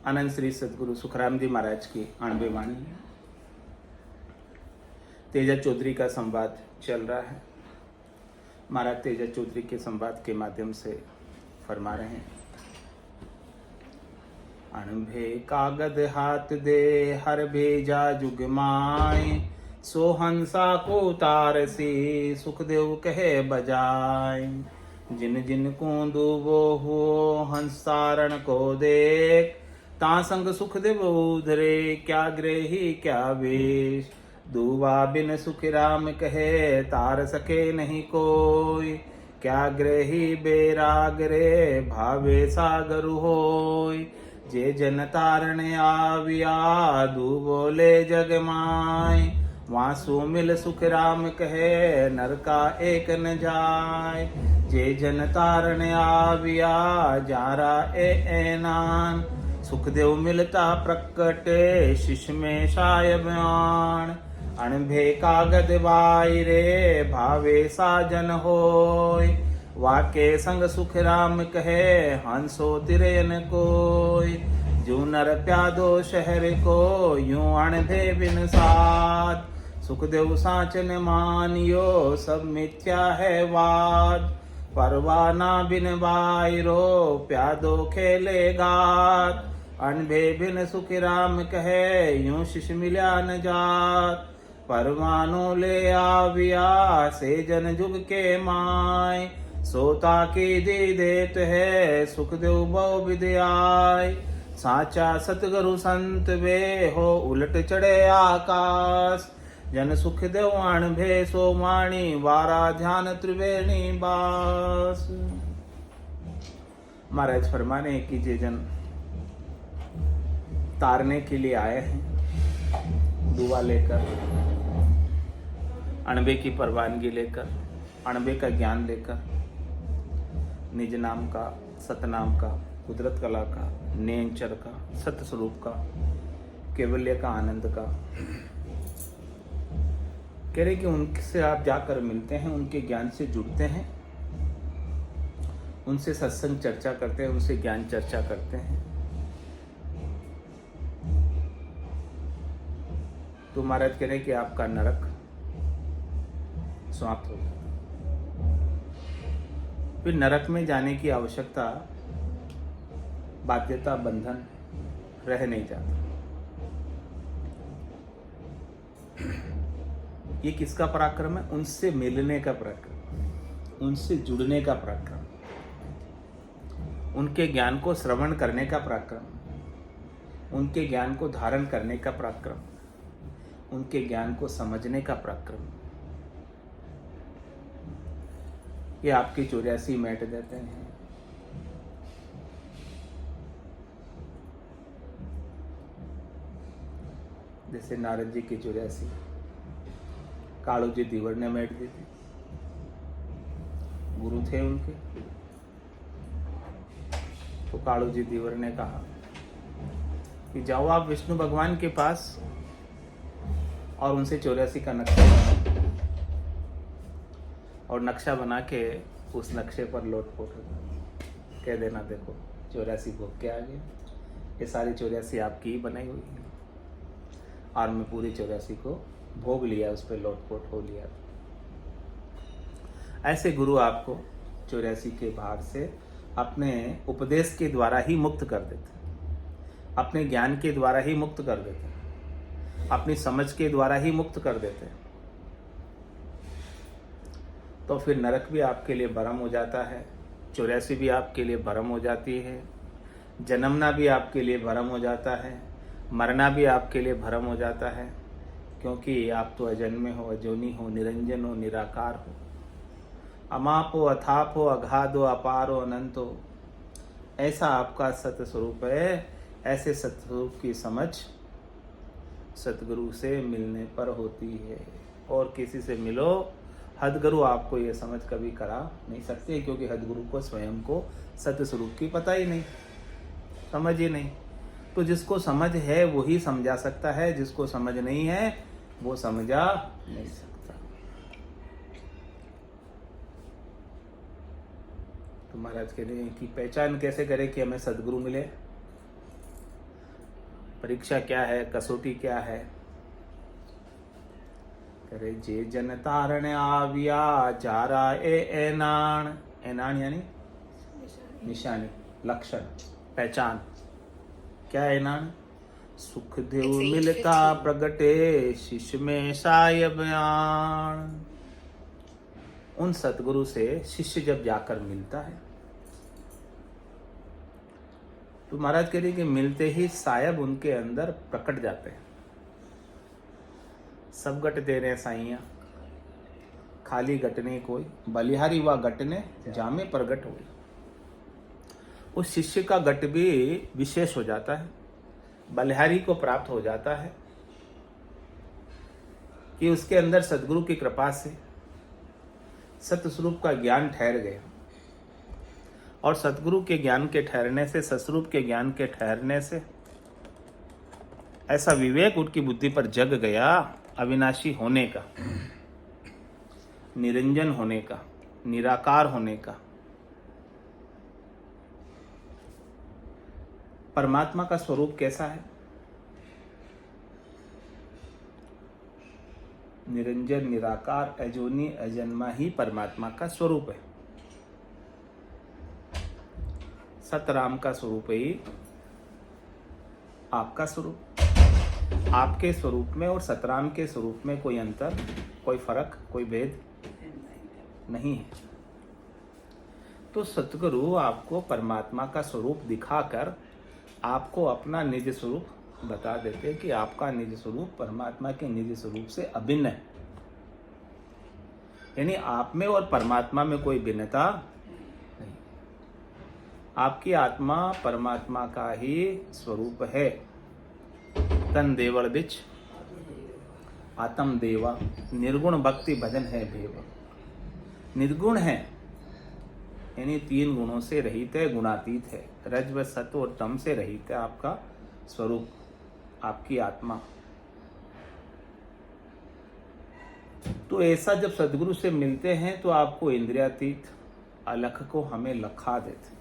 आनंद श्री सदगुरु सुखराम जी महाराज की 98 वाणी। तेजा चौधरी का संवाद चल रहा है। महाराज तेजा चौधरी के संवाद के माध्यम से फरमा रहे हैं, अणभे कागद हाथ दे हर भेजा जुग माय, सो हंसा को तार से सुखदेव कहे बजाय। जिन जिन को दुबो हो हंसारण को देख, ता संग सुखदेव उधरे क्या ग्रही क्या वेश। दुआ बिन सुख राम कहे तार सके नहीं कोई, क्या ग्रही बेराग रे भावे सागर होय। जे जन तारण आविया दू बोले जग माय, वासु मिल सुख राम कहे नर का एक न जाय। जे जन तारण आविया जारा एनान, सुखदेव मिलता प्रकट शिष में शाय बयान। अणभे कागद वाई रे भावे साजन होय, वाके संग सुख राम कहे हंसो तिरयन कोय। जो नर प्यादो शहर को यूं अणभे बिन साथ, सुखदेव साचन मानियो सब मिथ्या है वाद। परवाना बिन बायरो प्यादो खेले गात, अणभे बिन सुख राम कहे यूं शिष मिल्या न जात। परवानो ले आविया से जन जुग के माय, सोता की दी देत है सुखदेव बहु विद्याय। साचा सतगुरु संत वे हो उलट चढ़े आकाश, जन सुखदेव अणभे सो वाणी वारा ध्यान त्रिवेणी बास। महाराज फरमाने की जे जन तारने के लिए आए हैं दुआ लेकर, अणबे की परवानगी लेकर, अणबे का ज्ञान लेकर, निज नाम का, सतनाम का, कुदरत कला का, नेंचर का, सत्य स्वरूप का, केवल्य का, आनंद का, कह रहे कि उनसे आप जाकर मिलते हैं, उनके ज्ञान से जुड़ते हैं, उनसे सत्संग चर्चा करते हैं, उनसे ज्ञान चर्चा करते हैं, तो महाराज कह रहे कि आपका नरक समाप्त हो जाता। फिर नरक में जाने की आवश्यकता, बाध्यता, बंधन रह नहीं जाता। ये किसका पराक्रम है? उनसे मिलने का पराक्रम, उनसे जुड़ने का पराक्रम, उनके ज्ञान को श्रवण करने का पराक्रम, उनके ज्ञान को धारण करने का पराक्रम, उनके ज्ञान को समझने का पराक्रम। ये आपकी 84 मैट देते हैं। जैसे नारद जी की 84 कालू जी दीवर ने मैट दी थी, गुरु थे उनके। तो कालू जी दीवर ने कहा कि जाओ आप विष्णु भगवान के पास और उनसे 84 का नक्शा बनाओ, और नक्शा बना के उस नक्शे पर लोटपोट कह देना, देखो 84 भोग के आ गए, ये सारी 84 आपकी ही बनाई हुई है, और मैं पूरी 84 को भोग लिया, उस पर लोटपोट हो लिया। ऐसे गुरु आपको 84 के भार से अपने उपदेश के द्वारा ही मुक्त कर देते, अपने ज्ञान के द्वारा ही मुक्त कर देते, अपनी समझ के द्वारा ही मुक्त कर देते। तो फिर नरक भी आपके लिए भरम हो जाता है, 84 भी आपके लिए भरम हो जाती है, जन्मना भी आपके लिए भरम हो जाता है, मरना भी आपके लिए भरम हो जाता है, क्योंकि आप तो अजन्मे हो, अजोनी हो, निरंजन हो, निराकार हो, अमाप हो, अथाप हो, अगाध हो, अपार हो, अनंत हो। ऐसा आपका सत्य स्वरूप है। ऐसे सत्य स्वरूप की समझ सतगुरु से मिलने पर होती है, और किसी से मिलो, हदगुरु आपको ये समझ कभी करा नहीं सकते, क्योंकि हदगुरु को स्वयं को सत्य स्वरूप की पता ही नहीं, समझ ही नहीं। तो जिसको समझ है वो ही समझा सकता है, जिसको समझ नहीं है वो समझा नहीं सकता। तो महाराज कह रहे हैं कि पहचान कैसे करें कि हमें सदगुरु मिले। परीक्षा क्या है, कसौटी क्या है? करे जे जन तारण आविया जारा ए एनान। एनान यानी निशानी, लक्षण, पहचान। क्या एनान? सुखदेव मिलता प्रगटे शिष्य में साय बयान। उन सतगुरु से शिष्य जब जाकर मिलता है तो महाराज कह रहे कि मिलते ही सायब उनके अंदर प्रकट जाते हैं। सब गट दे रहे साइया, खाली गटने कोई, बलिहारी व गटने जामे प्रगट हो। उस शिष्य का गट भी विशेष हो जाता है, बलिहारी को प्राप्त हो जाता है कि उसके अंदर सदगुरु की कृपा से सत्य स्वरूप का ज्ञान ठहर गया। और सतगुरु के ज्ञान के ठहरने से, सतस्वरूप के ज्ञान के ठहरने से ऐसा विवेक उनकी बुद्धि पर जग गया, अविनाशी होने का, निरंजन होने का, निराकार होने का। परमात्मा का स्वरूप कैसा है? निरंजन, निराकार, अजोनी, अजन्मा ही परमात्मा का स्वरूप है। सतराम का स्वरूप ही आपका स्वरूप। आपके स्वरूप में और सतराम के स्वरूप में कोई अंतर, कोई फर्क, कोई भेद नहीं है। तो सतगुरु आपको परमात्मा का स्वरूप दिखाकर आपको अपना निज स्वरूप बता देते कि आपका निज स्वरूप परमात्मा के निज स्वरूप से अभिन्न है। यानी आप में और परमात्मा में कोई भिन्नता नहीं। आपकी आत्मा परमात्मा का ही स्वरूप है। तन देवल बिच आत्म देवा, निर्गुण भक्ति भजन है भेव। निर्गुण है यानी तीन गुणों से रहित है, गुणातीत है। रज व सत्व और तम से रहित है आपका स्वरूप, आपकी आत्मा। तो ऐसा जब सदगुरु से मिलते हैं तो आपको इंद्रियातीत अलख को हमें लखा देते।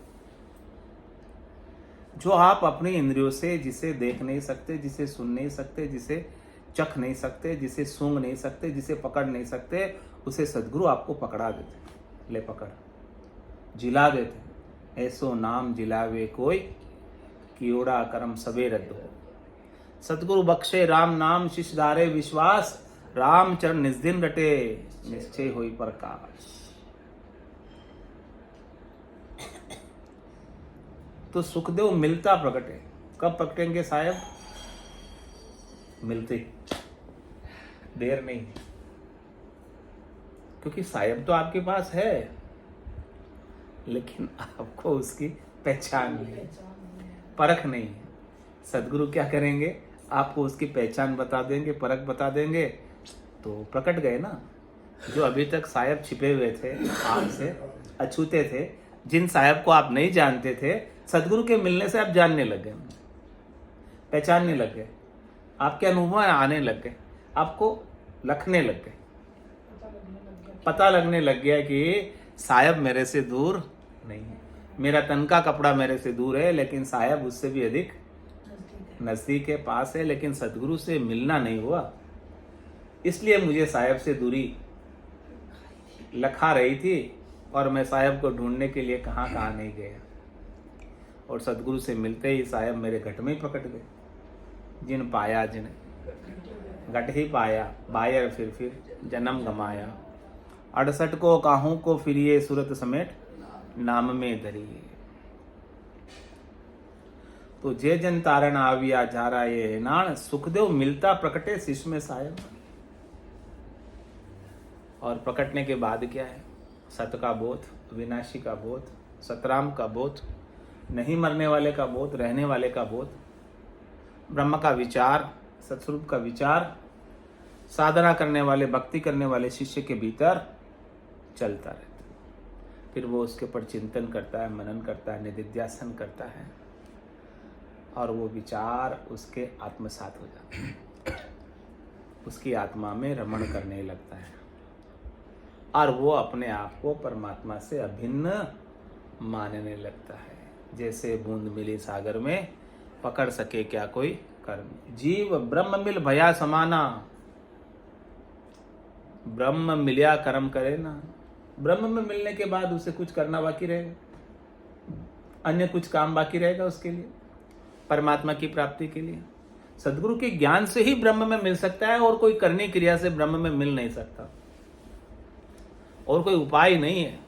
जो आप अपनी इंद्रियों से जिसे देख नहीं सकते, जिसे सुन नहीं सकते, जिसे चख नहीं सकते, जिसे सूंघ नहीं सकते, जिसे पकड़ नहीं सकते, उसे सदगुरु आपको पकड़ा देते। ले पकड़, जिला देते। ऐसो नाम जिलावे कोई, कियोड़ा कर्म सबे रद्द हो। सतगुरु बख्शे राम नाम, शिष्य धारे विश्वास। राम चरण निज दिन रटे, निश्चय होई प्रकाश। तो सुखदेव मिलता प्रकटे। कब प्रकटेंगे साहब? मिलते, देर नहीं। क्योंकि साहब तो आपके पास है, लेकिन आपको उसकी पहचान नहीं, परख नहीं है। सदगुरु क्या करेंगे? आपको उसकी पहचान बता देंगे, परख बता देंगे, तो प्रकट गए ना। जो अभी तक साहब छिपे हुए थे, आपसे अछूते थे, जिन साहब को आप नहीं जानते थे, सदगुरु के मिलने से आप जानने लग गए, पहचानने लग गए, आपके अनुभव आने लग गए, आपको लखने लग गए, पता लगने लग गया कि साहब मेरे से दूर नहीं है। मेरा तन का कपड़ा मेरे से दूर है, लेकिन साहब उससे भी अधिक नजदीक है, पास है। लेकिन सदगुरु से मिलना नहीं हुआ, इसलिए मुझे साहब से दूरी लखा रही थी और मैं साहब को ढूंढने के लिए कहाँ कहाँ नहीं गया। और सदगुरु से मिलते ही साहब मेरे घट में ही पकड़ गए। जिन पाया जिन घट ही पाया, बायर फिर जन्म गमाया। 68 को काहू को फिरिए सूरत समेट, नाम में धरिए। तो जे जन तारण आविया जारा ये नाण, सुखदेव मिलता प्रकटे शिष्य में साहब। और प्रकटने के बाद क्या है? सत का बोध, विनाशी का बोध, सतराम का बोध, नहीं मरने वाले का बोध, रहने वाले का बोध, ब्रह्म का विचार, सत्स्वरूप का विचार साधना करने वाले, भक्ति करने वाले शिष्य के भीतर चलता रहता है। फिर वो उसके ऊपर चिंतन करता है, मनन करता है, निधिध्यासन करता है और वो विचार उसके आत्मसात हो जाता है, उसकी आत्मा में रमण करने लगता है और वो अपने आप को परमात्मा से अभिन्न मानने लगता है। जैसे बूंद मिली सागर में, पकड़ सके क्या कोई कर्म। जीव ब्रह्म मिल भया समाना, ब्रह्म मिलिया कर्म करे ना। ब्रह्म में मिलने के बाद उसे कुछ करना बाकी रहेगा, अन्य कुछ काम बाकी रहेगा उसके लिए, परमात्मा की प्राप्ति के लिए। सदगुरु के ज्ञान से ही ब्रह्म में मिल सकता है, और कोई करनी क्रिया से ब्रह्म में मिल नहीं सकता, और कोई उपाय नहीं है,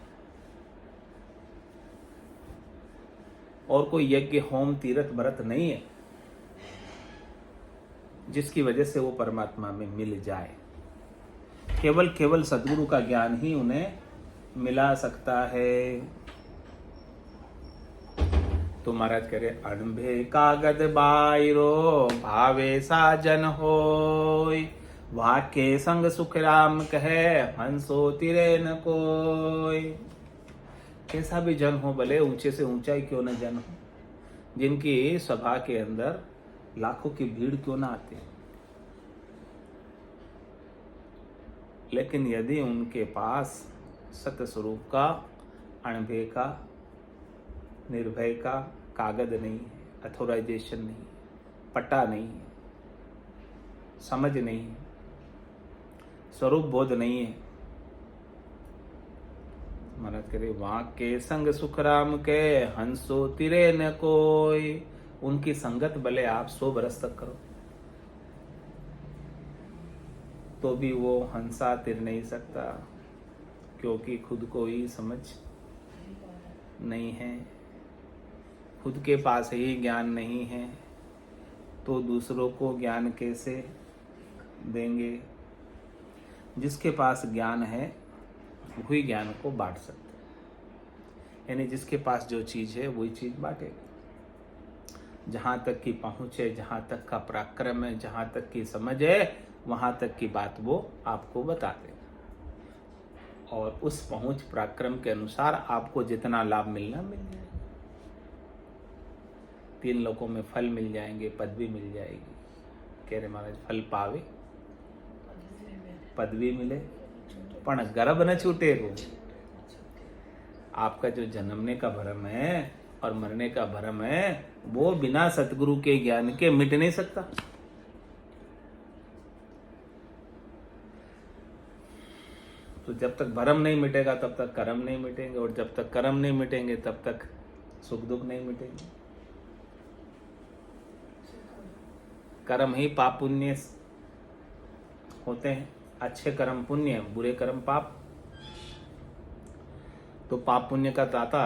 और कोई यज्ञ होम तीर्थ व्रत नहीं है जिसकी वजह से वो परमात्मा में मिल जाए। केवल सदगुरु का ज्ञान ही उन्हें मिला सकता है। तो महाराज कह रहे, अणभे कागद बायरो भावे साजन होय, वाक्य संग सुख राम कहे हंसो तिरे न कोय। कैसा भी जन हो, भले ऊंचे से ऊंचा ही क्यों न जन हो, जिनकी सभा के अंदर लाखों की भीड़ क्यों ना आती, लेकिन यदि उनके पास सत्य स्वरूप का, अणभे का, निर्भय का कागज नहीं है, अथोराइजेशन नहीं, पट्टा नहीं है, समझ नहीं है, स्वरूप बोध नहीं है, महाराज करे वहां के संग सुख राम के हंसो तिरे न कोई। उनकी संगत भले आप 100 बरस तक करो तो भी वो हंसा तिर नहीं सकता, क्योंकि खुद को ही समझ नहीं है, खुद के पास ही ज्ञान नहीं है, तो दूसरों को ज्ञान कैसे देंगे। जिसके पास ज्ञान है वही ज्ञान को बांट सकते हैं, यानी जिसके पास जो चीज़ है वही चीज़ बांटेगा। जहाँ तक की पहुँच है, जहाँ तक का पराक्रम है, जहाँ तक की समझ है, वहाँ तक की बात वो आपको बता देगा, और उस पहुँच पराक्रम के अनुसार आपको जितना लाभ मिलना मिल जाएगा। 3 लोकों में फल मिल जाएंगे, पदवी मिल जाएगी। कह रहे महाराज, फल पावे पदवी मिले पण गर्भ न छूटे को। आपका जो जन्मने का भ्रम है और मरने का भ्रम है, वो बिना सतगुरु के ज्ञान के मिट नहीं सकता। तो जब तक भ्रम नहीं मिटेगा तब तक कर्म नहीं मिटेंगे, और जब तक कर्म नहीं मिटेंगे तब तक सुख दुख नहीं मिटेंगे। कर्म ही पाप पुण्य होते हैं, अच्छे कर्म पुण्य, बुरे कर्म पाप। तो पाप पुण्य का ताता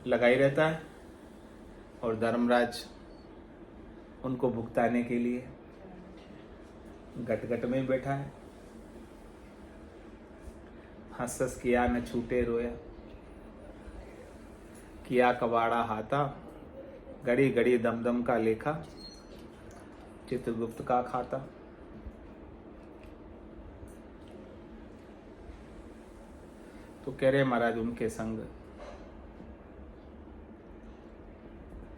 लगा ही रहता है, और धर्मराज उनको भुगताने के लिए गट गट में बैठा है। हंस हंस किया न छूटे रोया, किया कबाड़ा हाथा, घड़ी घड़ी दम दम का लेखा, चित्रगुप्त का खाता। तो कह रहे महाराज, उनके संग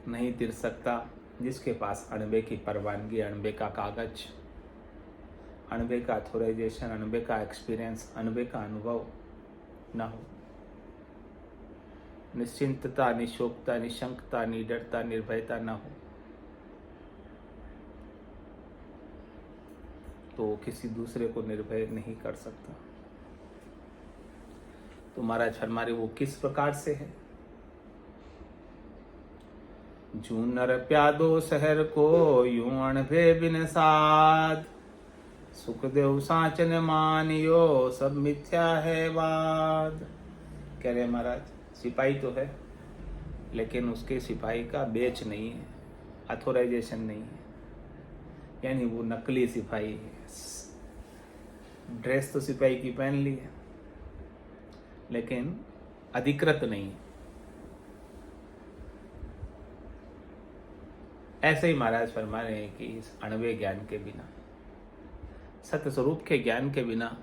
नहीं तिर सकता जिसके पास अणबे की परवानगी, अणबे का कागज, अणबे का अथोराइजेशन, अणबे का एक्सपीरियंस, अणबे का अनुभव ना हो। निश्चिंतता, निशोकता, निशंकता, निडरता, निर्भयता ना हो, तो किसी दूसरे को निर्भय नहीं कर सकता। तो महाराज फरमा रहे, वो किस प्रकार से है। जू नर प्यादो शहर को यूं अणभे बिन साध, सुखदेव साचन मानियो सब मिथ्या है वाद। कह रहे महाराज, सिपाही तो है लेकिन उसके सिपाही का बेच नहीं है, अथोराइजेशन नहीं है, यानी वो नकली सिपाही है। ड्रेस तो सिपाही की पहन ली है लेकिन अधिकृत नहीं है। ऐसे ही महाराज फरमा रहे हैं कि इस अणवे ज्ञान के बिना, सत्य स्वरूप के ज्ञान के बिना,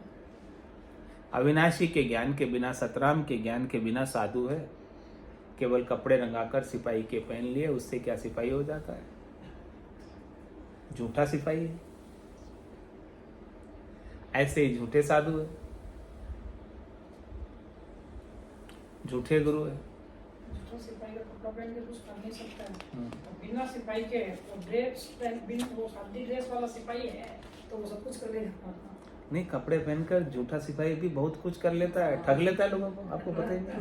अविनाशी के ज्ञान के बिना, सतराम के ज्ञान के बिना साधु है। केवल कपड़े रंगाकर सिपाही के पहन लिए, उससे क्या सिपाही हो जाता है? झूठा सिपाही है। ऐसे ही झूठे साधु है, झूठे गुरु है। जूठा सिपाही का कपड़ा पहन के कुछ कर नहीं सकता है। और बिना सिपाही के वो ड्रेस पहन बिन वो शादी ड्रेस वाला सिपाही है तो वो सब कुछ कर लेगा। नहीं, कपड़े पहनकर झूठा सिपाही भी बहुत कुछ कर लेता है, ठग लेता है लोगों को, आपको पता ही नहीं।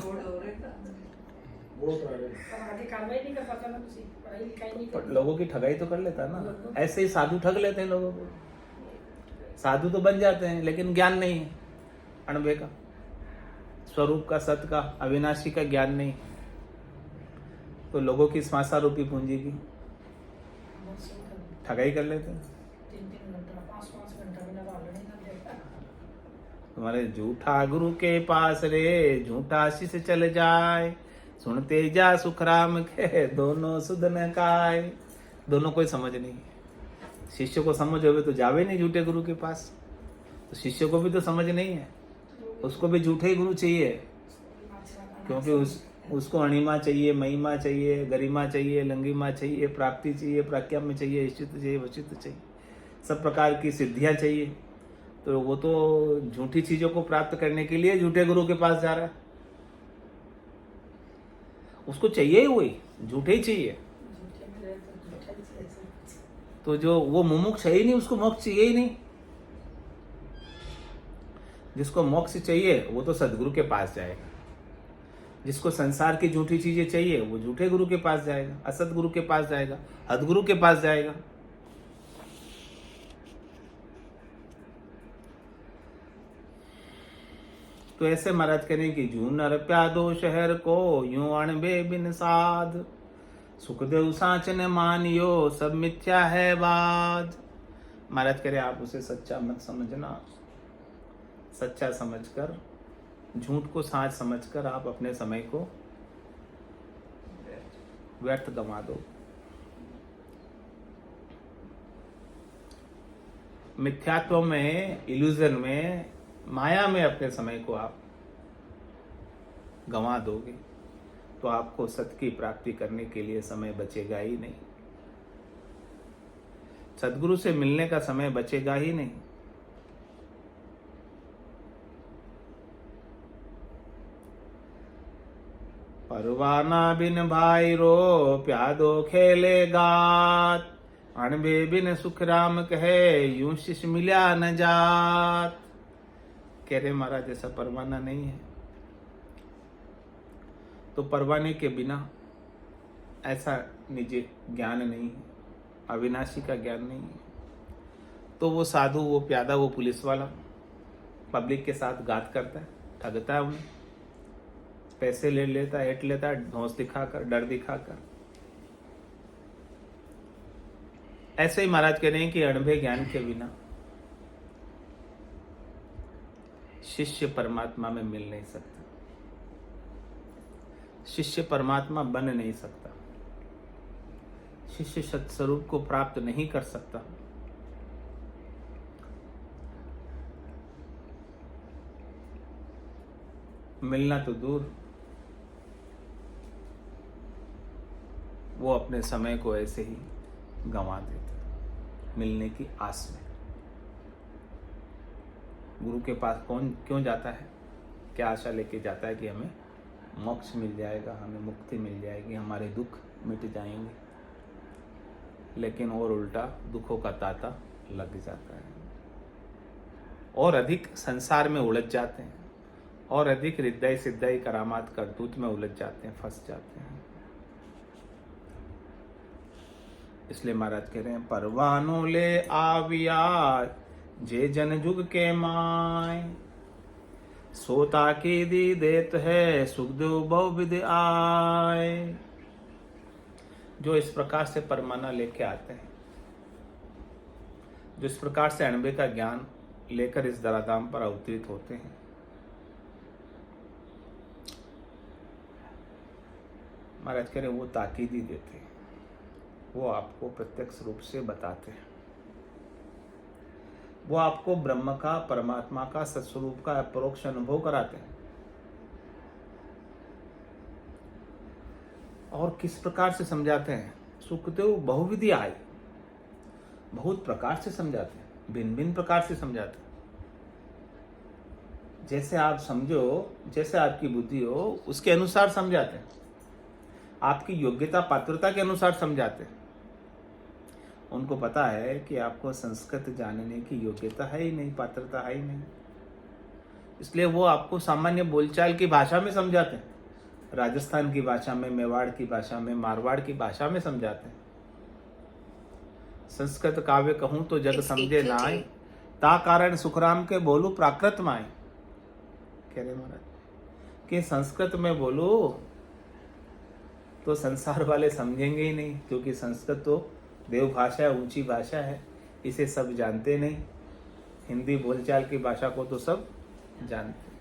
पर आगे कार्रवाई नहीं कर पाता ना, किसी पढ़ाई लिखाई नहीं पर कर लोगों की ठगाई तो कर लेता है ना। ऐसे ही साधु ठग लेते हैं लोगों को। साधु तो बन जाते हैं लेकिन ज्ञान नहीं है अणबे का, स्वरूप का, सत का, अविनाशी का ज्ञान नहीं, तो लोगों की श्वासा रूपी पूंजी की ठगाई कर लेते हैं। 3-3 घंटा 5-5 घंटा बिना बाल नहीं कर देता। तुम्हारे झूठा गुरु के पास रे झूठा शिष्य चल जाए, सुनते जा सुखराम के दोनों सुधन काय। दोनों कोई समझ नहीं। शिष्य को समझ होवे तो जावे नहीं झूठे गुरु के पास, तो शिष्य को भी तो समझ नहीं है, उसको भी झूठे ही गुरु चाहिए, क्योंकि उसको अणिमा चाहिए, महिमा चाहिए, गरिमा चाहिए, लंगिमा चाहिए, प्राप्ति चाहिए, प्राज्ञा चाहिए, इष्टित चाहिए, वचित चाहिए, सब प्रकार की सिद्धियां चाहिए। तो वो तो झूठी चीजों को प्राप्त करने के लिए झूठे गुरु के पास जा रहा है। उसको चाहिए ही वही, झूठे ही चाहिए। तो जो वो मुमुक्ष है ही नहीं, उसको मोक्ष चाहिए ही नहीं। जिसको मोक्ष चाहिए वो तो सदगुरु के पास जाएगा। जिसको संसार की झूठी चीजें चाहिए वो झूठे गुरु के पास जाएगा, असत गुरु के पास जाएगा, हदगुरु के पास जाएगा। तो ऐसे महाराज करें कि जू नर प्यादो शहर को यूं अणबे बिन साध, सुखदेव साच ने मानियो सब मिथ्या है बात। महाराज करे आप उसे सच्चा मत समझना, सच्चा समझकर, झूठ को साच समझकर आप अपने समय को व्यर्थ गंवा दो। मिथ्यात्व में, इल्यूजन में, माया में अपने समय को आप गंवा दोगे तो आपको सत्य की प्राप्ति करने के लिए समय बचेगा ही नहीं। सद्गुरु से मिलने का समय बचेगा ही नहीं। परवाना बिन भाई रो प्यादो खेले गात, अणबे बिन सुख राम कहे यूं शिष मिल्या न जात। कह रहे महाराज ऐसा परवाना नहीं है, तो परवाने के बिना ऐसा निजी ज्ञान नहीं है, अविनाशी का ज्ञान नहीं है। तो वो साधु, वो प्यादा, वो पुलिस वाला पब्लिक के साथ घात करता है, ठगता है उन्हें, पैसे ले लेता है, हेट लेता है, धौंस दिखाकर, डर दिखाकर। ऐसे ही महाराज कह रहे हैं कि अणभे ज्ञान के बिना शिष्य परमात्मा में मिल नहीं सकता, शिष्य परमात्मा बन नहीं सकता, शिष्य सत्स्वरूप को प्राप्त नहीं कर सकता। मिलना तो दूर, वो अपने समय को ऐसे ही गंवा देता मिलने की आस में। गुरु के पास कौन क्यों जाता है? क्या आशा लेके जाता है कि हमें मोक्ष मिल जाएगा, हमें मुक्ति मिल जाएगी, हमारे दुख मिट जाएंगे। लेकिन और उल्टा दुखों का तांता लग जाता है, और अधिक संसार में उलझ जाते हैं, और अधिक रिद्धाई सिद्धाई करामात करतूत में उलझ जाते हैं, फंस जाते हैं। इसलिए महाराज कह रहे हैं, परवानों ले आविया जे जन जुग के माय, सोता की दी देत है सुखदेव बहुविध आय। जो इस प्रकार से परमाना लेके आते हैं, जो इस प्रकार से अणबे का ज्ञान लेकर इस धराधाम पर अवतरित होते हैं, महाराज कह रहे वो ताकीद ही देते हैं, वो आपको प्रत्यक्ष रूप से बताते हैं, वो आपको ब्रह्म का, परमात्मा का, सत्स्वरूप का अपरोक्ष अनुभव कराते हैं। और किस प्रकार से समझाते हैं? सुखदेव बहुविधि आए, बहुत प्रकार से समझाते हैं, भिन्न भिन्न प्रकार से समझाते हैं। जैसे आप समझो, जैसे आपकी बुद्धि हो, उसके अनुसार समझाते हैं। आपकी योग्यता पात्रता के अनुसार समझाते हैं। उनको पता है कि आपको संस्कृत जानने की योग्यता है ही नहीं, पात्रता है ही नहीं, इसलिए वो आपको सामान्य बोलचाल की भाषा में समझाते हैं, राजस्थान की भाषा में, मेवाड़ की भाषा में, मारवाड़ की भाषा में समझाते हैं। संस्कृत काव्य कहूं तो जग समझे नाय, ता कारण सुखराम के बोलू प्राकृत माय। कह रहे महाराज कि संस्कृत में बोलो तो संसार वाले समझेंगे ही नहीं, क्योंकि संस्कृत तो देव भाषा है, ऊंची भाषा है, इसे सब जानते नहीं। हिंदी बोलचाल की भाषा को तो सब जानते।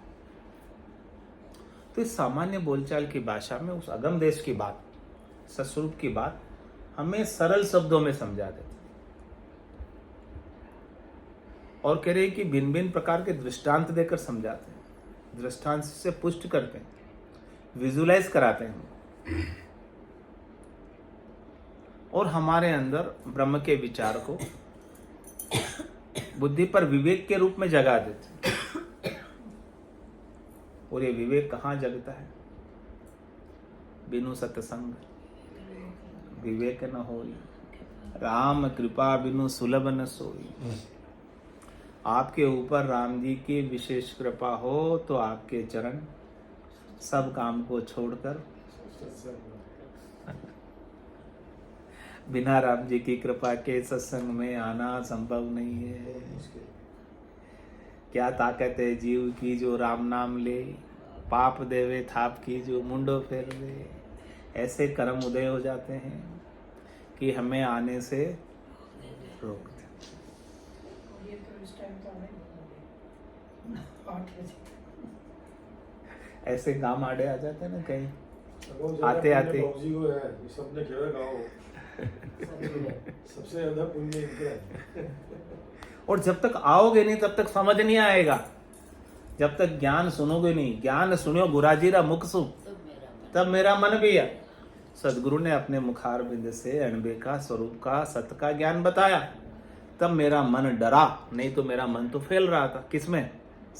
तो इस सामान्य बोलचाल की भाषा में उस अगम देश की बात, सस्वरूप की बात हमें सरल शब्दों में समझा देते और कह रहे कि भिन्न भिन्न प्रकार के दृष्टांत देकर समझाते हैं, दृष्टांत से पुष्ट करते हैं, विजुलाइज कराते हैं और हमारे अंदर ब्रह्म के विचार को बुद्धि पर विवेक के रूप में जगा देते हैं। और ये विवेक कहाँ जगता है? बिनु सत्संग विवेक न होई, राम कृपा बिनु सुलभ न सोई। आपके ऊपर राम जी की विशेष कृपा हो तो आपके चरण सब काम को छोड़कर, बिना राम जी की कृपा के सत्संग में आना संभव नहीं है। क्या ताकत है जीव की जो राम नाम ले, पाप देवे थाप की जो मुंडो फेर दे। ऐसे कर्म उदय हो जाते हैं कि हमें आने से रोक दे। ये तो इस टाइम तो नहीं 8 बजे ऐसे काम आड़े आ जाते हैं ना कहीं आते आते को है, सबने खेला गाओ सबसे ज्यादा पुण्य इनका है। और जब तक आओगे नहीं तब तक समझ नहीं आएगा। जब तक ज्ञान सुनोगे नहीं, ज्ञान सुनो गुराजीरा मुख सु तब मेरा मन भी है। सदगुरु ने अपने मुखार बिंद से अणबे का, स्वरूप का, सत्य का ज्ञान बताया, तब मेरा मन डरा। नहीं तो मेरा मन तो फैल रहा था। किसमें?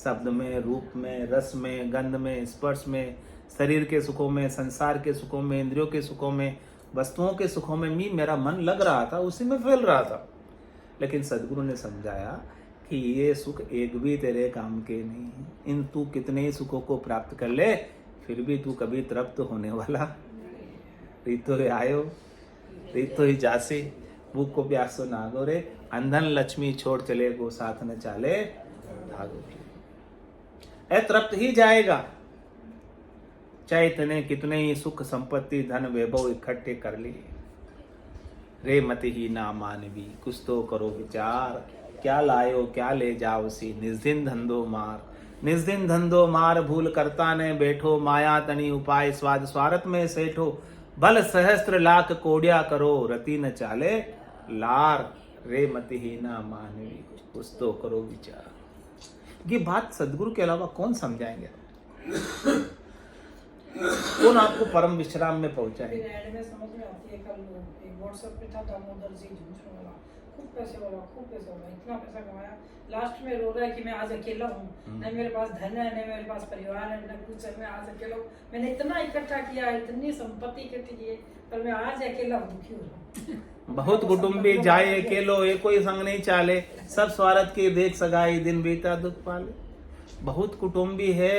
शब्द में, रूप में, रस में, गंध में, स्पर्श में, शरीर के सुखों में, संसार के सुखों में, इंद्रियों के सुखों में, वस्तुओं के सुखों में मेरा मन लग रहा था, उसी में फैल रहा था। लेकिन सदगुरु ने समझाया कि ये सुख एक भी तेरे काम के नहीं है। इन तू कितने ही सुखों को प्राप्त कर ले, फिर भी तू कभी तृप्त होने वाला रीतो रे आयो रीतो ही जासे, भूख को प्यासो नागो रे, अंधन लक्ष्मी छोड़ चले गो साथ न चाले भागो। तृप्त ही जाएगा, चाहे इतने कितने ही सुख संपत्ति धन वैभव इकट्ठे कर लिए। रे मति ही ना मानवी, कुछ तो करो विचार, क्या लायो क्या ले जाओ सी, निस्दिन धंधो मार। निस्दिन धंधो मार, भूल करता ने बैठो, माया तनी उपाय स्वाद स्वार्थ में सेठो। बल सहस्त्र लाख कोड़िया करो, रति न चाले लार। रे मति ही ना मानवी, कुछ तो करो विचार। ये बात सदगुरु के अलावा कौन समझाएंगे? कौन आपको परम विश्राम में पहुंचाएंगे? फिर ऐड में समझ में आती है। कल एक व्हाट्सएप पे था दामोदर जी झुंझुनू वाला, खूब पैसे वाला, इतना पैसा कमाया, लास्ट में रो रहा है कि मैं आज अकेला हूँ, न मेरे पास धन है, न मेरे पास परिवार है, न कुछ है, मैं आज अकेला हूँ। मैंने इतना इकट्ठा किया, इतनी संपत्ति इकट्ठी की है, पर मैं आज अकेला दुखी हो रहा हूँ। बहुत कुटुंबी जाए अकेलो, ये कोई संग नहीं चाले, सब स्वार्थ की देख सगाई, दिन बीता दुख पाले। बहुत कुटुंबी है,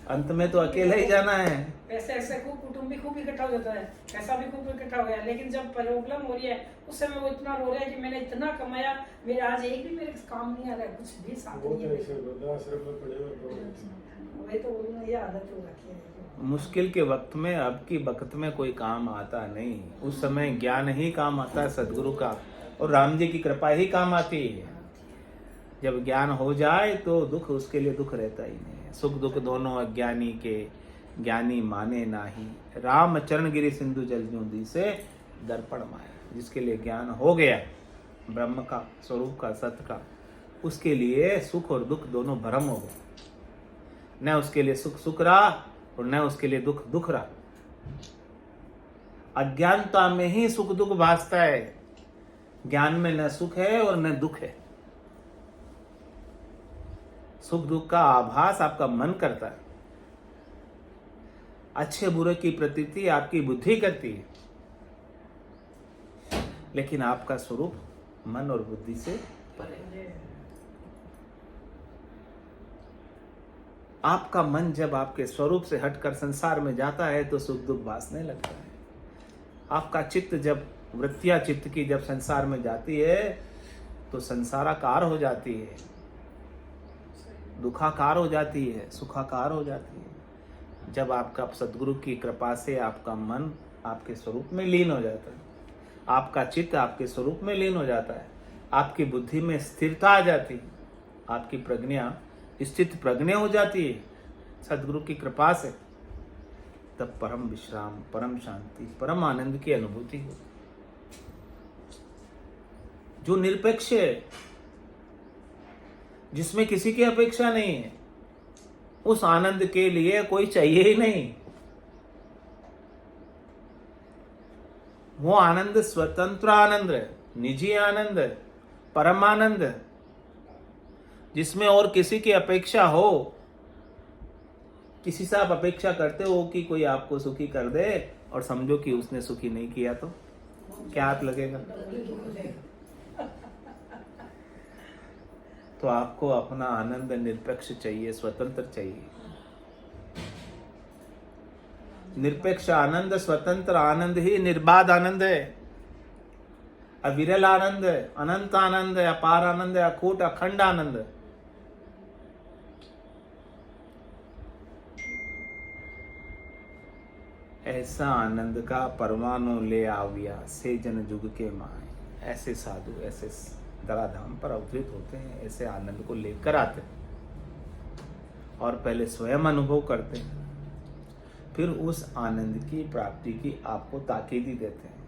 अंत में तो अकेला ही जाना है। पैसे ऐसे खूब कुटुंबी खूब इकट्ठा हो जाता है, पैसा भी खूब इकट्ठा हो गया, लेकिन जब प्रॉब्लम हो रही है उस समय वो इतना रो रहा है कि मैंने इतना कमाया, मेरे आज एक भी मेरे काम नहीं आ रहा है, कुछ भी साथ नहीं है। वही तो ये आदत हो रखी है। मुश्किल के वक्त में, अब की वक्त में कोई काम आता नहीं, उस समय ज्ञान ही काम आता है सदगुरु का, और राम जी की कृपा ही काम आती है। जब ज्ञान हो जाए तो दुख उसके लिए दुख रहता ही नहीं है। सुख दुख दोनों अज्ञानी के, ज्ञानी माने नाही। राम चरण गिरी सिंधु जल जूंदी से दर्पण माए। जिसके लिए ज्ञान हो गया ब्रह्म का, स्वरूप का, सत्य का, उसके लिए सुख और दुख दोनों भ्रम हो गए। न उसके लिए सुख सुख रहा और न उसके लिए दुख दुख रहा। अज्ञानता में ही सुख दुख भासता है, ज्ञान में न सुख है और न दुख है। सुख दुख का आभास आपका मन करता है, अच्छे बुरे की प्रतीति आपकी बुद्धि करती है, लेकिन आपका स्वरूप मन और बुद्धि से परे है। आपका मन जब आपके स्वरूप से हटकर संसार में जाता है तो सुख दुख भासने लगता है। आपका चित्त जब वृत्तियां चित्त की जब संसार में जाती है तो संसाराकार हो जाती है, दुखाकार हो जाती है, सुखाकार हो जाती है। जब आपका सद्गुरु की कृपा से आपका मन आपके स्वरूप में लीन हो जाता है, आपका चित्त आपके स्वरूप में लीन हो जाता है, आपकी बुद्धि में स्थिरता आ जाती है, आपकी प्रज्ञा स्थित प्रज्ञा हो जाती है सद्गुरु की कृपा से, तब परम विश्राम, परम शांति, परम आनंद की अनुभूति हो, जो निरपेक्ष है, जिसमें किसी की अपेक्षा नहीं है। उस आनंद के लिए कोई चाहिए ही नहीं। वो आनंद स्वतंत्र आनंद है, निजी आनंद है, परम आनंद है, जिसमें और किसी की अपेक्षा हो। किसी से आप अपेक्षा करते हो कि कोई आपको सुखी कर दे और समझो कि उसने सुखी नहीं किया तो क्या हाथ लगेगा? तो आपको अपना आनंद निरपेक्ष चाहिए, स्वतंत्र चाहिए। निरपेक्ष आनंद, स्वतंत्र आनंद ही निर्बाध आनंद है, अविरल आनंद है, अनंत आनंद है, अपार आनंद है, अखूट अखंड आनंद है। ऐसा आनंद का परमाणु ले आविया से जन जुग के माए। ऐसे साधु ऐसे धराधाम पर अवतरित होते हैं, ऐसे आनंद को लेकर आते हैं और पहले स्वयं अनुभव करते हैं, फिर उस आनंद की प्राप्ति की आपको ताकीदी देते हैं।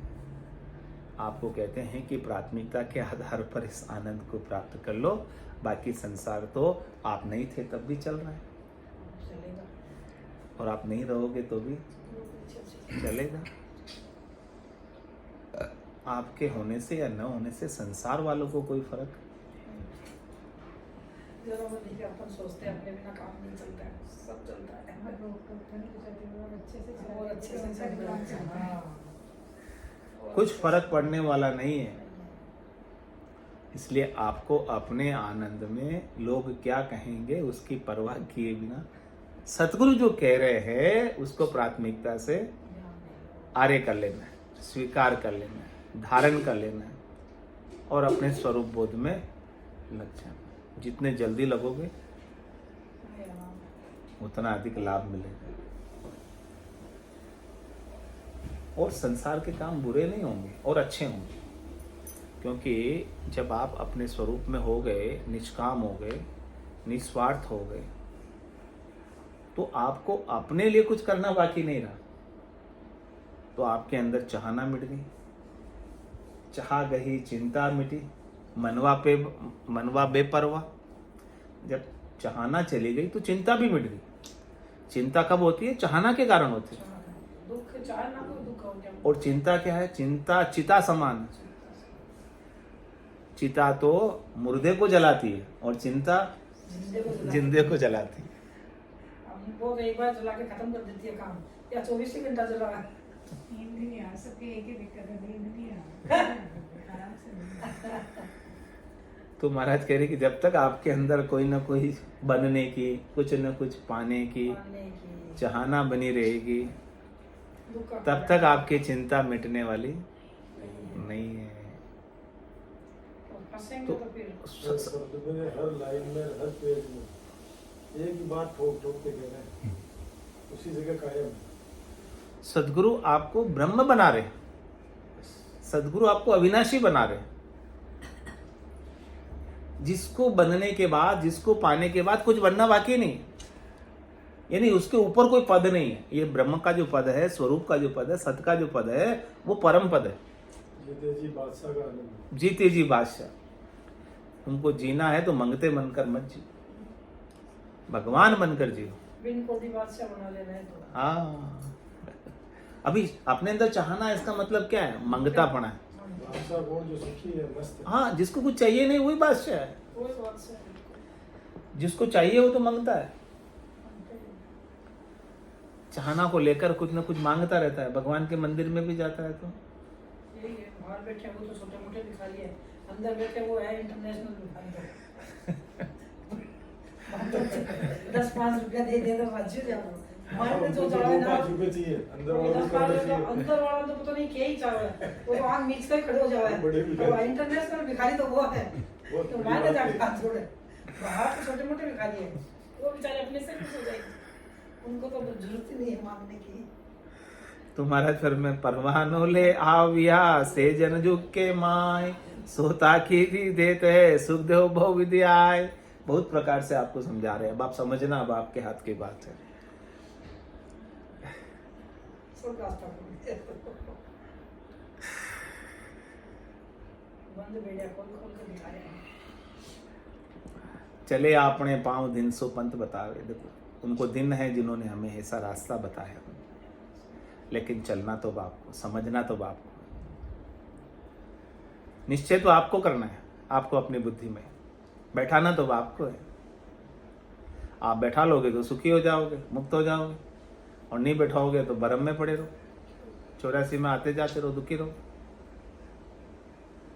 आपको कहते हैं कि प्राथमिकता के आधार पर इस आनंद को प्राप्त कर लो, बाकी संसार तो आप नहीं थे तब भी चल रहा है और आप नहीं रहोगे तो भी चलेगा। आपके होने से या न होने से संसार वालों को कोई फर्क। अपन सोचते हैं अपने बिना काम नहीं चलता है, सब चलता है और अच्छे से चलता है। कुछ फर्क पड़ने वाला नहीं है। इसलिए आपको अपने आनंद में लोग क्या कहेंगे उसकी परवाह किए बिना सतगुरु जो कह रहे हैं उसको प्राथमिकता से आर्य कर लेना है, स्वीकार कर लेना है, धारण कर लेना है और अपने स्वरूप बोध में लग जाना। जितने जल्दी लगोगे उतना अधिक लाभ मिलेगा और संसार के काम बुरे नहीं होंगे और अच्छे होंगे, क्योंकि जब आप अपने स्वरूप में हो गए, निष्काम हो गए, निस्वार्थ हो गए, तो आपको अपने लिए कुछ करना बाकी नहीं रहा। तो आपके अंदर चाहना मिट गई, चाह गई चिंता मिटी, मनवा बेपरवाह। जब चाहना चली गई तो चिंता भी मिट गई। चिंता कब होती है? चाहना के कारण होती है। दुख चाहना को दुख हो गया। और चिंता क्या है? चिंता चिता समान। चिता तो मुर्दे को जलाती है और चिंता जिंदे को जलाती है। वो एक बार जला के खत्म कर देती है काम, या 24 घंटा जला। नींद नहीं आ सकती, एक ही दिक्कत है, नींद नहीं आ आराम से। तो महाराज कह रहे कि जब तक आपके अंदर कोई ना कोई बनने की, कुछ न कुछ पाने की चाहना बनी रहेगी, तब तक आपकी चिंता मिटने वाली नहीं है। तो शब्द में हर लाइन में, हर पेज में एक ही बात ठोक ठोक के कह रहे हैं, उसी जगह कायम। सद्गुरु आपको ब्रह्म बना रहे, सद्गुरु आपको अविनाशी बना रहे। जिसको बनने के बाद, जिसको पाने के बाद कुछ बनना बाकी नहीं, यानी उसके ऊपर कोई पद नहीं है। ये ब्रह्म का जो पद है, स्वरूप का जो पद है, सत का जो पद है, वो परम पद है। जीते जी बादशाह का आनंद। जीते जी बादशाह। तुमको जीना है तो मंगते बनकर मत जियो, भगवान बनकर जियो। बिन को भी बादशाह बना लेना है तो। हाँ, अभी अपने अंदर चाहना है, इसका मतलब क्या है? मंगता पड़ा है। बादशाह कौन? जो सुखी है, मस्त है। हाँ, जिसको कुछ चाहिए नहीं वही बादशाह है। कोई बादशाह नहीं। जिसको चाहिए वो तो मंगता है। चाहना को लेकर कुछ ना कुछ मांगता रहता है, भगवान के मंदिर में भी जाता है तो यही है, बाहर बैठे वो तो छोटे मोटे भिखारी है, अंदर बैठे वो है इंटरनेशनल भिखारी। 10-5 रुपया दे तो बच जाओ। मान में जो चढ़ावे ना 5 रुपए चाहिए, अंदर वाला भी करना चाहिए। अंदर वाला तो पता नहीं क्या ही चाहे, वो तो आंख मीच कर खड़े हो जावे। बड़े भिखारी। और इंटरनेशनल भिखारी तो वो है, वो तो बड़ी मान बात जाके है। हाथ जोड़े। बाहर तो छोटे मोटे भिखारी है, वो बेचारे अपने से खुश हो जाएंगे, उनको तो जरूरत ही नहीं है मांगने की। तो महाराज फिर मैं परवानो ले आविया से जन जुग के माय सोता की दी देते सुख देव भव विद्याय। बहुत प्रकार से आपको समझा रहे हैं, अब आप समझना, अब आपके हाथ की बात है। सब रास्ता बंद बेड़िया खोल खोल के दिखा रहे हैं। चले आपने पांव दिन सो पंथ बतावे। देखो उनको दिन है जिन्होंने हमें ऐसा रास्ता बताया, लेकिन चलना तो बाप को, समझना तो बाप को, निश्चय तो आपको करना है, आपको अपनी बुद्धि में बैठाना तो बाप को है। आप बैठा लोगे तो सुखी हो जाओगे, मुक्त हो जाओगे, और नहीं बैठाओगे तो भरम में पड़े रहो, 84 में आते जाते रहो, दुखी रहो।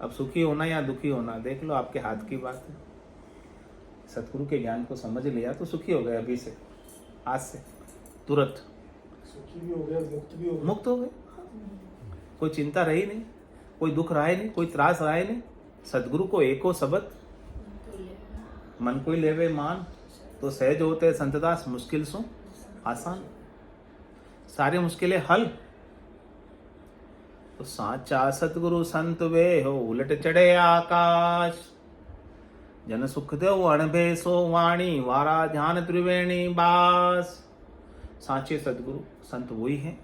अब सुखी होना या दुखी होना देख लो, आपके हाथ की बात है। सतगुरु के ज्ञान को समझ लिया तो सुखी हो गए, अभी से, आज से, तुरंत सुखी भी हो गया, मुक्त भी हो गया। मुक्त हो गए। कोई चिंता रही नहीं, कोई दुख रहा ही नहीं, कोई त्रास रहा ही नहीं। सतगुरु को एको शब्द मन कोई लेवे मान, तो सहज होते संतदास मुश्किल सो आसान। सारी मुश्किलें हल। तो साचा सतगुरु संत वे हो उलट चढ़े आकाश, जन सुख देव अणभे सो वाणी वारा ध्यान त्रिवेणी बास। साचे सतगुरु संत वही हैं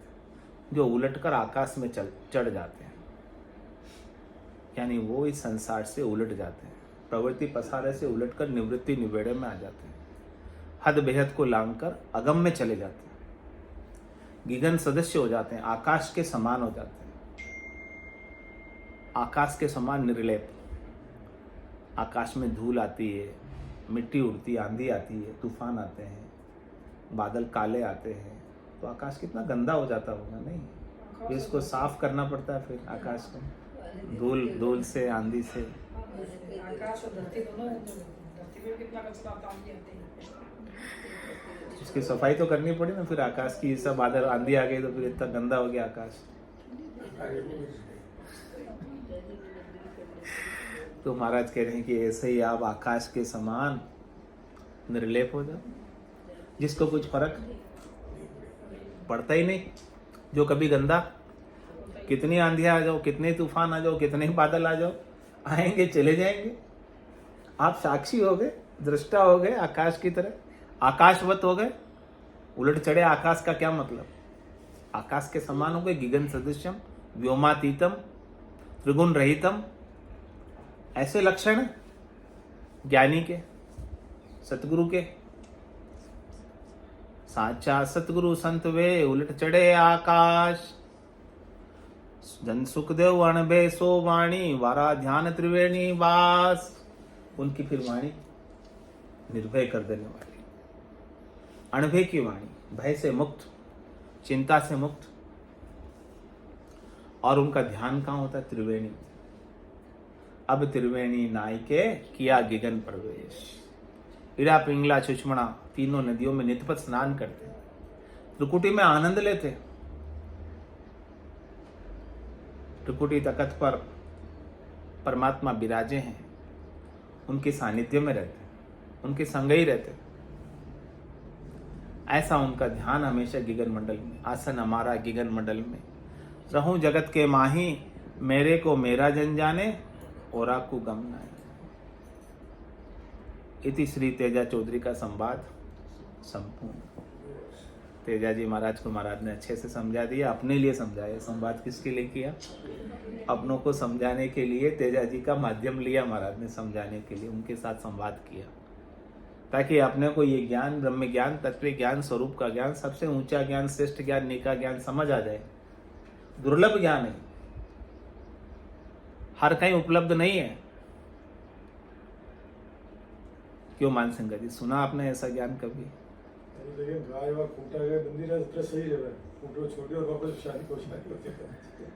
जो उलट कर आकाश में चढ़ जाते हैं, यानी वो इस संसार से उलट जाते हैं, प्रवृत्ति पसारे से उलटकर निवृत्ति निवेड़े में आ जाते हैं, हद बेहद को लांघकर अगम में चले जाते हैं, गगन सदस्य हो जाते हैं, आकाश के समान हो जाते हैं, आकाश के समान निर्लेप। आकाश में धूल आती है, मिट्टी उड़ती, आंधी आती है, तूफान आते हैं, बादल काले आते हैं, तो आकाश कितना गंदा हो जाता होगा नहीं? फिर इसको साफ करना पड़ता है, फिर आकाश को धूल से, आंधी से। आकाश और धरती दोनों, धरती पे कितना कचरा आता है, आंधी आती है, उसकी सफाई तो करनी पड़ी ना। फिर आकाश की सब बादल आंधी आ गई तो फिर इतना गंदा हो गया आकाश। तो महाराज कह रहे हैं कि ऐसे ही आप आकाश के समान निर्लेप हो जाओ, जिसको कुछ फर्क पड़ता ही नहीं, जो कभी गंदा, कितनी आंधी आ जाओ, कितने तूफान आ जाओ, कितने बादल आ जाओ, आएंगे चले जाएंगे। आप साक्षी हो गए, दृष्टा हो गए, आकाश की तरह आकाशवत हो गए। उलट चढ़े आकाश का क्या मतलब? आकाश के समान हो गए, गगन सदृश्यम व्योमातीतम त्रिगुण रहितम। ऐसे लक्षण ज्ञानी के, सतगुरु के। साचा सतगुरु संत वे उलट चढ़े आकाश, जन सुख देव अणबे सो वाणी वारा ध्यान त्रिवेणी वास। उनकी फिर वाणी निर्भय कर देने वाली, अणभय की वाणी, भय से मुक्त, चिंता से मुक्त। और उनका ध्यान कहाँ होता है? त्रिवेणी। अब त्रिवेणी नायके किया गगन प्रवेश। इड़ा पिंगला सुषमणा तीनों नदियों में नित्यपत स्नान करते, त्रिकुटी में आनंद लेते। त्रिकुटी तखत पर परमात्मा विराजे हैं, उनके सानिध्य में रहते, उनके संग ही रहते। ऐसा उनका ध्यान हमेशा गगन मंडल में। आसन हमारा गगन मंडल में, रहूं जगत के माही, मेरे को मेरा जन जाने, औरा को गम नाय। इति श्री तेजा चौधरी का संवाद संपूर्ण। तेजा जी महाराज को महाराज ने अच्छे से समझा दिया, अपने लिए समझाया। संवाद किसके लिए किया? अपनों को समझाने के लिए तेजा जी का माध्यम लिया महाराज ने समझाने के लिए, उनके साथ संवाद किया, ताकि अपने को ये ज्ञान, ब्रह्म ज्ञान, तत्व ज्ञान, स्वरूप का ज्ञान, सबसे ऊंचा ज्ञान, श्रेष्ठ ज्ञान, निका ज्ञान समझ आ जाए। दुर्लभ ज्ञान है, हर कहीं उपलब्ध नहीं है। क्यों मान सिंह जी, सुना आपने ऐसा ज्ञान कभी? लेकिन गाय वा खूंटा के मंदिर है तो सही रहे खूंटो छोड़ियो और वापस शादी को शादी होती है